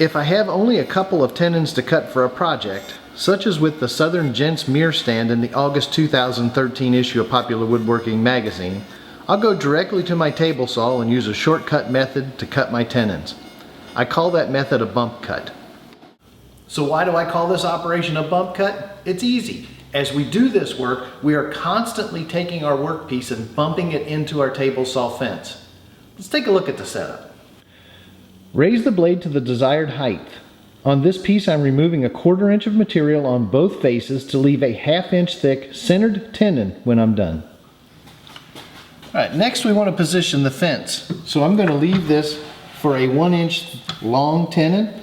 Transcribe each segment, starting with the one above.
If I have only a couple of tenons to cut for a project, such as with the Southern Gents mirror stand in the August 2013 issue of Popular Woodworking Magazine, I'll go directly to my table saw and use a shortcut method to cut my tenons. I call that method a bump cut. So why do I call this operation a bump cut? It's easy. As we do this work, we are constantly taking our workpiece and bumping it into our table saw fence. Let's take a look at the setup. Raise the blade to the desired height. On this piece, I'm removing a 1/4 inch of material on both faces to leave a 1/2 inch thick centered tenon when I'm done. Alright, next we want to position the fence. So I'm going to leave this for a 1 inch long tenon,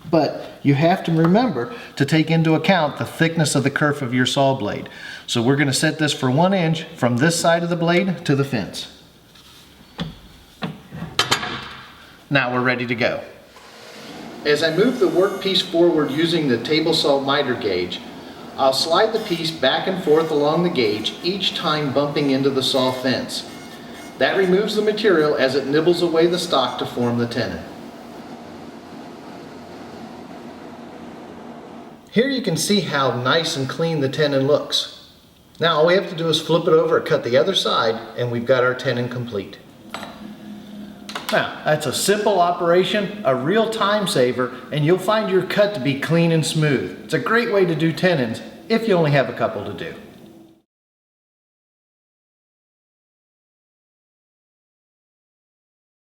but you have to remember to take into account the thickness of the kerf of your saw blade. So we're going to set this for 1 inch from this side of the blade to the fence. Now we're ready to go. As I move the workpiece forward using the table saw miter gauge, I'll slide the piece back and forth along the gauge, each time bumping into the saw fence. That removes the material as it nibbles away the stock to form the tenon. Here you can see how nice and clean the tenon looks. Now all we have to do is flip it over and cut the other side, and we've got our tenon complete. Now, that's a simple operation, a real time saver, and you'll find your cut to be clean and smooth. It's a great way to do tenons if you only have a couple to do.